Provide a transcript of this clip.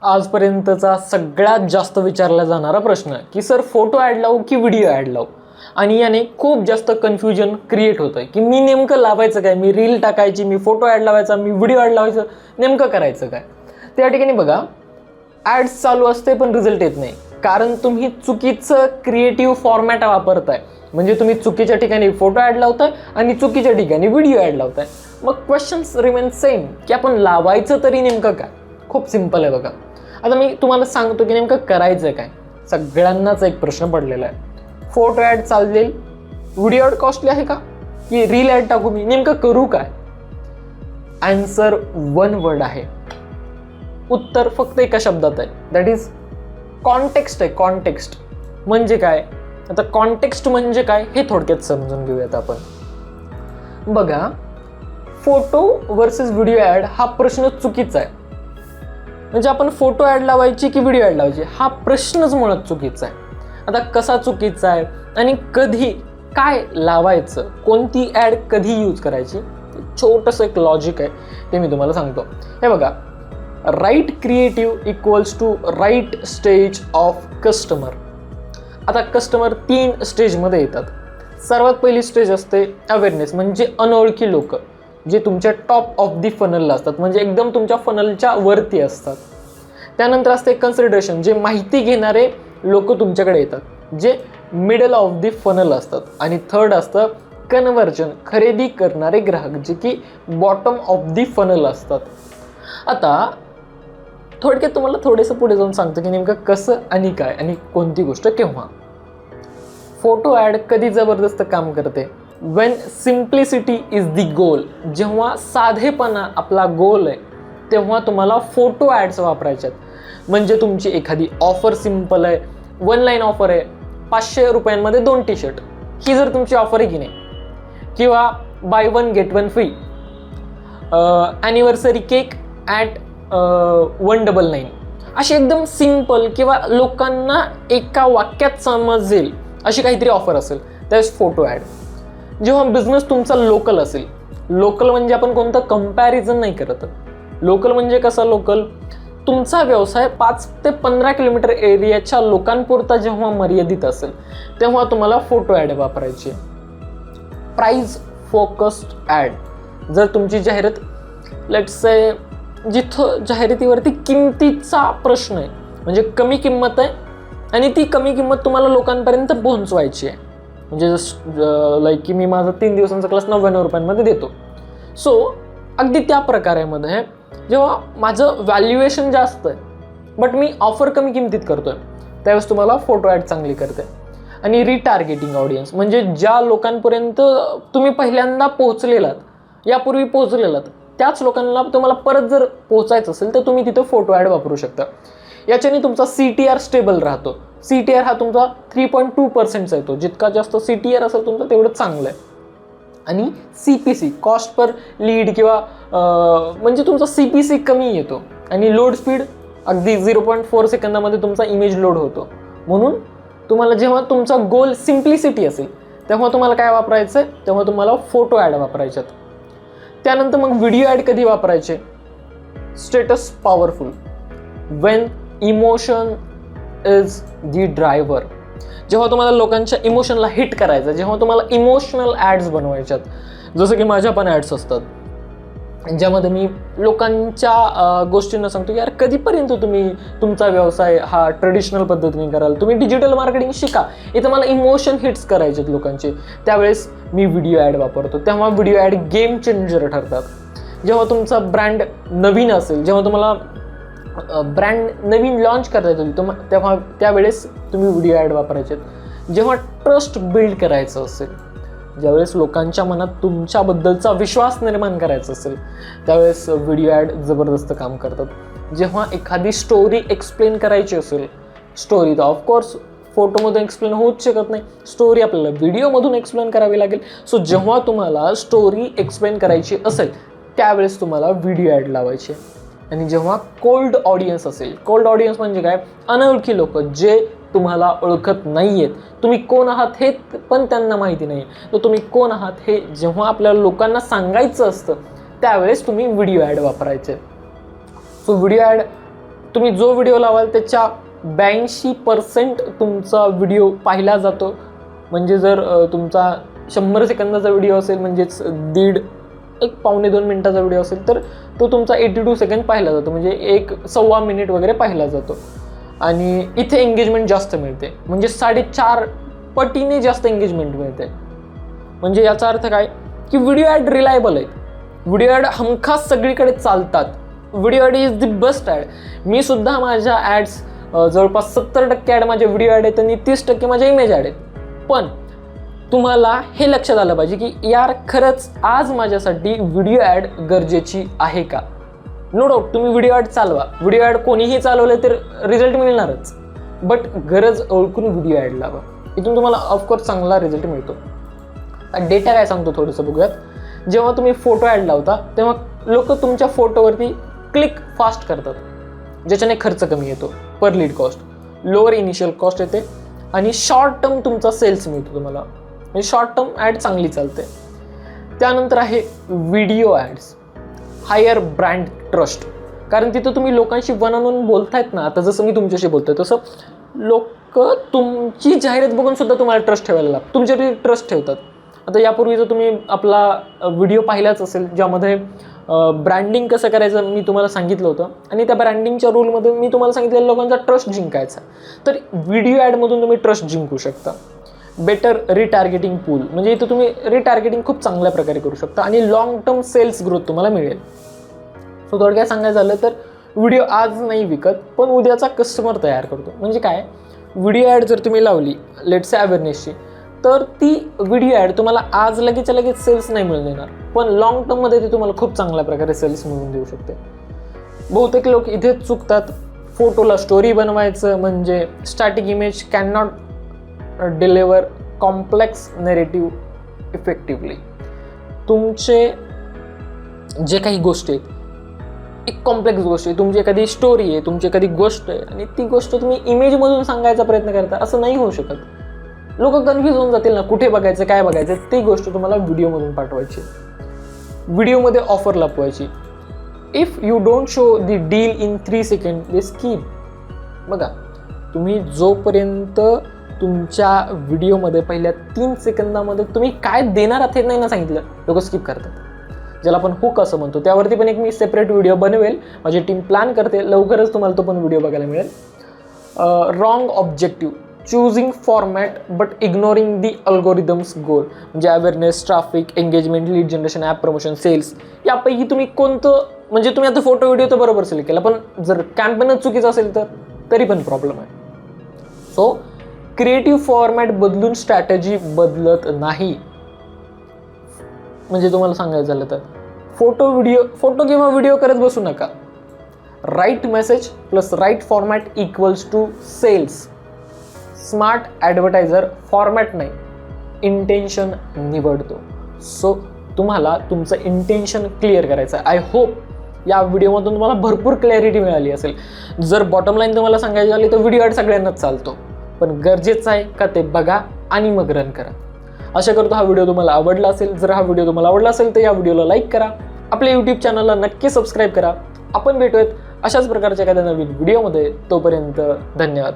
आजपर्यंतचा सगळ्यात जास्त विचारला जाणारा प्रश्न की सर फोटो ॲड लावू की व्हिडिओ ॲड लावू. आणि याने खूप जास्त कन्फ्युजन क्रिएट होतं की मी नेमकं लावायचं काय, मी रील टाकायची, मी फोटो ॲड लावायचा, मी व्हिडिओ ॲड लावायचं, नेमकं करायचं काय. त्या ठिकाणी बघा ॲड्स चालू असते पण रिझल्ट येत नाही कारण तुम्ही चुकीचं क्रिएटिव्ह फॉर्मॅट वापरताय. म्हणजे तुम्ही चुकीच्या ठिकाणी फोटो ॲड लावताय आणि चुकीच्या ठिकाणी व्हिडिओ ॲड लावताय. मग क्वेश्चन्स रिमेन सेम की आपण लावायचं तरी नेमकं काय. खूप सिम्पल आहे बघा. आता मी तुम्हाला सांगतो की नेमकं करायचं काय. सगळ्यांनाच एक प्रश्न पडलेला आहे, फोटो ॲड चालेल, व्हिडिओ ॲड कॉस्टली आहे का, की रील ॲड टाकू, मी नेमकं करू काय. आन्सर वन वर्ड आहे, उत्तर फक्त एका शब्दात आहे, दॅट इज कॉन्टेक्स्ट आहे. कॉन्टेक्स्ट म्हणजे काय. आता कॉन्टेक्स्ट म्हणजे काय हे थोडक्यात समजून घेऊयात आपण. बघा फोटो वर्सेस व्हिडिओ ॲड हा प्रश्न चुकीचा आहे. म्हणजे आपण फोटो ॲड लावायची की व्हिडिओ ॲड लावायची हा प्रश्नच मुळात चुकीचा आहे. आता कसा चुकीचा आहे आणि कधी काय लावायचं, कोणती ॲड कधी यूज करायची, छोटंसं एक लॉजिक आहे ते मी तुम्हाला सांगतो. हे बघा, right creative equals to right stage of customer. आता कस्टमर 3 स्टेजमध्ये येतात. सर्वात पहिली स्टेज असते अवेअरनेस, म्हणजे अनोळखी लोक जे तुमच्या टॉप ऑफ दी फनलला असतात, म्हणजे एकदम तुमच्या फनलच्या वरती असतात. त्यानंतर असते कन्सिडरेशन, जे माहिती घेणारे लोक तुमच्याकडे येतात, जे मिडल ऑफ दी फनल असतात. आणि थर्ड असतं कन्व्हर्जन, खरेदी करणारे ग्राहक, जे की बॉटम ऑफ दी फनल असतात. आता थोडक्यात तुम्हाला थोडंसं पुढे जाऊन सांगतो की नेमकं कसं आणि काय आणि कोणती गोष्ट केव्हा. फोटो ॲड कधी जबरदस्त काम करते, वेन सिम्प्लिसिटी इज दी गोल. जेव्हा साधेपणा आपला गोल आहे तेव्हा तुम्हाला फोटो ॲड्स वापरायच्यात. म्हणजे तुमची एखादी ऑफर सिम्पल आहे, 1 लाईन ऑफर आहे, 500 रुपयांमध्ये 2 टी-शर्ट, ही जर तुमची ऑफर आहे की नाही, किंवा buy 1 get 1 free, anniversary cake at 199, अशी एकदम सिम्पल किंवा लोकांना एका वाक्यात समजेल अशी काहीतरी ऑफर असेल, त्यावेळेस फोटो ॲड. जेव्हा बिझनेस तुमचा लोकल असेल, लोकल म्हणजे आपण कोणतं कंपॅरिझन नाही करत. लोकल म्हणजे कसा लोकल, तुमचा व्यवसाय 5 ते 15 किलोमीटर एरियाच्या लोकांपुरता जेव्हा मर्यादित असेल तेव्हा तुम्हाला फोटो ॲड वापरायची. प्राइस फोकस्ड ॲड, जर तुमची जाहिरात लेट्स से जिथं जाहिरातीवरती किमतीचा प्रश्न आहे, म्हणजे कमी किंमत आहे आणि ती कमी किंमत तुम्हाला लोकांपर्यंत पोहोचवायची आहे. म्हणजे लाईक की मी माझा 3 दिवसांचा क्लास 99 रुपयांमध्ये देतो. सो अगदी त्या प्रकारामध्ये जेव्हा माझं व्हॅल्युएशन जास्त आहे बट मी ऑफर कमी किमतीत करतोय, त्यावेळेस तुम्हाला फोटो ॲड चांगली करते. आणि रिटार्गेटिंग ऑडियन्स, म्हणजे ज्या लोकांपर्यंत तुम्ही पहिल्यांदा पोहोचलेलात, यापूर्वी पोहोचलेलात, त्याच लोकांना तुम्हाला परत जर पोहोचायचं असेल तर तुम्ही तिथं फोटो ॲड वापरू शकता. याच्याने तुमचा CTR स्टेबल राहतो. CTR हा तुमचा 3.2% येतो. जितका जास्त CTR असेल तुमचं तेवढं चांगलं आहे. आणि CPC कॉस्ट पर लीड किंवा म्हणजे तुमचा CPC कमी येतो. आणि लोड स्पीड अगदी 0.4 सेकंदामध्ये तुमचा इमेज लोड होतो. म्हणून तुम्हाला जेव्हा तुमचा गोल सिम्प्लिसिटी असेल तेव्हा तुम्हाला काय वापरायचं आहे, तेव्हा तुम्हाला फोटो ॲड वापरायच्यात. त्यानंतर मग व्हिडिओ ॲड कधी वापरायचे, status powerful, Wien emotion is the driver. जेव्हा तुम्हाला लोकांच्या इमोशनला हिट करायचं, जेव्हा तुम्हाला इमोशनल ॲड्स बनवायच्यात, जसं की माझ्या पण ॲड्स असतात ज्यामध्ये मी लोकांच्या गोष्टींना सांगतो की यार कधीपर्यंत तुम्ही तुमचा व्यवसाय हा ट्रेडिशनल पद्धतीने कराल, तुम्ही डिजिटल मार्केटिंग शिका, इथं मला इमोशन हिट्स करायचे आहेत लोकांचे, त्यावेळेस मी व्हिडिओ ॲड वापरतो. तेव्हा व्हिडिओ ॲड गेम चेंजर ठरतात. जेव्हा तुमचा ब्रँड नवीन असेल, जेव्हा तुम्हाला ब्रँड नवीन लॉन्च करता येतील तेव्हा त्यावेळेस तुम्ही व्हिडिओ ॲड वापरायचे. जेव्हा ट्रस्ट बिल्ड करायचं असेल, ज्यावेळेस लोकांच्या मनात तुमच्याबद्दलचा विश्वास निर्माण करायचा असेल त्यावेळेस व्हिडिओ ॲड जबरदस्त काम करतात. जेव्हा एखादी स्टोरी एक्सप्लेन करायची असेल, स्टोरी तर ऑफकोर्स फोटोमधून एक्सप्लेन होऊच शकत नाही, स्टोरी आपल्याला व्हिडिओमधून एक्सप्लेन करावी लागेल. सो जेव्हा तुम्हाला स्टोरी एक्सप्लेन करायची असेल त्यावेळेस तुम्हाला व्हिडिओ ॲड लावायचे. आणि जेव्हा कोल्ड ऑडियन्स असेल, कोल्ड ऑडियन्स म्हणजे काय, अनोळखी लोक जे तुम्हाला ओळखत नाही आहेत, तुम्ही कोण आहात हे पण त्यांना माहिती नाही, तर तुम्ही कोण आहात हे जेव्हा आपल्याला लोकांना सांगायचं असतं त्यावेळेस तुम्ही व्हिडिओ ॲड वापरायचे. सो व्हिडिओ ॲड तुम्ही जो व्हिडिओ लावाल त्याच्या 82% तुमचा व्हिडिओ पाहिला जातो. म्हणजे जर तुमचा 100 सेकंदाचा व्हिडिओ असेल, म्हणजेच पावणे 2 मिनिटाचा व्हिडिओ असेल, तर तो तुमचा 82 सेकंद पाहिला जातो, म्हणजे 1.25 मिनिट वगैरे पाहिला जातो. आणि इथे एंगेजमेंट जास्त मिळते, म्हणजे 4.5 पटीने जास्त एंगेजमेंट मिळते. म्हणजे याचा अर्थ काय की व्हिडिओ ॲड रिलायबल आहेत, व्हिडिओ ॲड हमखास सगळीकडे चालतात. Video ad is the best ad. मी सुद्धा माझ्या ॲड्स जवळपास 70% ॲड माझे व्हिडिओ ॲड आहेत आणि 30% माझे इमेज ॲड आहेत. पण तुम्हाला हे लक्षात आलं पाहिजे की यार खरंच आज माझ्यासाठी व्हिडिओ ॲड गरजेची आहे का. नो डाऊट तुम्ही व्हिडिओ ॲड चालवा, व्हिडिओ ॲड कोणीही चालवलं तर रिझल्ट मिळणारच, बट गरज ओळखून व्हिडिओ ॲड लावा, इथून तुम्हाला ऑफकोर्स चांगला रिझल्ट मिळतो. डेटा काय सांगतो थोडंसं बघूयात. जेव्हा तुम्ही फोटो ॲड लावता तेव्हा लोक तुमच्या फोटोवरती क्लिक फास्ट करतात, ज्याच्याने खर्च कमी येतो, per lead cost lower, initial cost येते आणि शॉर्ट टर्म तुमचा सेल्स मिळतो तुम्हाला, म्हणजे शॉर्ट टर्म ॲड चांगली चालते. त्यानंतर आहे video ads, higher brand trust. कारण तिथं तुम्ही लोकांशी वन ऑन वन बोलतायत ना, आता जसं मी तुमच्याशी बोलतोय तसं लोक तुमची जाहिरात बघून सुद्धा तुम्हाला ट्रस्ट ठेवायला लागतं, तुमच्यावरती ट्रस्ट ठेवतात. आता यापूर्वी जर तुम्ही आपला व्हिडिओ पाहिलाच असेल ज्यामध्ये ब्रँडिंग कसं करायचं मी तुम्हाला सांगितलं होतं, आणि त्या ब्रँडिंगच्या रूलमध्ये मी तुम्हाला सांगितलेलं लोकांचा ट्रस्ट जिंकायचा. तर व्हिडिओ ॲडमधून तुम्ही ट्रस्ट जिंकू शकता. बेटर रिटार्गेटिंग पूल, म्हणजे इथं तुम्ही रिटार्गेटिंग खूप चांगल्या प्रकारे करू शकता आणि लॉंग टर्म सेल्स ग्रोथ तुम्हाला मिळेल. सो थोडक्यात सांगायचं झालं तर व्हिडिओ आज नाही विकत, पण उद्याचा कस्टमर तयार करतो. म्हणजे काय, व्हिडिओ ॲड जर तुम्ही लावली लेट्स से अवेअरनेसची, तर ती व्हिडिओ ॲड तुम्हाला आज लगेच सेल्स नाही मिळून देणार, पण लॉंग टर्ममध्ये ती तुम्हाला खूप चांगल्या प्रकारे सेल्स मिळवून देऊ शकते. बहुतेक लोक इथेच चुकतात. फोटोला स्टोरी बनवायचं म्हणजे static image can not deliver complex narrative effectively. तुमचे जे काही गोष्टी आहेत एक कॉम्प्लेक्स गोष्ट आहे, तुमची एखादी स्टोरी आहे, तुमची एखादी गोष्ट आहे आणि ती गोष्ट तुम्ही इमेजमधून सांगायचा प्रयत्न करता, असं नाही होऊ शकत. लोक कन्फ्यूज होऊन जातील ना, कुठे बघायचं काय बघायचं. ती गोष्ट तुम्हाला व्हिडिओमधून पाठवायची, व्हिडिओमध्ये ऑफर लपवायची. If you don't show the deal in 3 second they skip. बघा तुम्ही जोपर्यंत तुमच्या व्हिडिओमध्ये पहिल्या 3 सेकंदामध्ये तुम्ही काय देणार आहात हे नाही ना सांगितलं, लोक स्किप करतात. ज्याला आपण हुक असं म्हणतो, त्यावरती पण एक मी सेपरेट व्हिडिओ बनवेल, माझी टीम प्लॅन करते, लवकरच तुम्हाला तो पण व्हिडिओ बघायला मिळेल. Wrong objective, choosing format but ignoring the algorithms goal, म्हणजे awareness, traffic, engagement, lead generation, app promotion, sales, यापैकी तुम्ही कोणतं, म्हणजे तुम्ही आता फोटो व्हिडिओ तर बरोबर सिलेक्ट केला, पण जर कॅम्पेनच चुकीचं असेल तर तरी पण प्रॉब्लेम आहे. सो क्रिएटिव्ह फॉर्मॅट बदलून स्ट्रॅटेजी बदलत नाही. म्हणजे तुम्हाला सांगायचं झालं तर फोटो किंवा व्हिडिओ करत बसू नका. Right message plus right format equals to sales. Smart advertiser format no, intention निवडतो. सो तुम्हाला तुमचं इंटेन्शन क्लिअर करायचं आहे. आय होप या व्हिडिओमधून तुम्हाला भरपूर क्लॅरिटी मिळाली असेल. जर बॉटम लाईन तुम्हाला सांगायची झाली तर व्हिडिओ ॲड सगळ्यांनाच चालतो, पण गरजेचं आहे का ते बघा आणि मग रन करा. आशा करतो हा व्हिडिओ तुम्हाला आवडला असेल. जर हा व्हिडिओ तुम्हाला आवडला असेल तर या व्हिडिओला लाईक करा, आपल्या यूट्यूब चॅनलला नक्की सबस्क्राईब करा. आपण भेटूयात अशाच प्रकारच्या एखाद्या नवीन व्हिडिओमध्ये. तोपर्यंत धन्यवाद.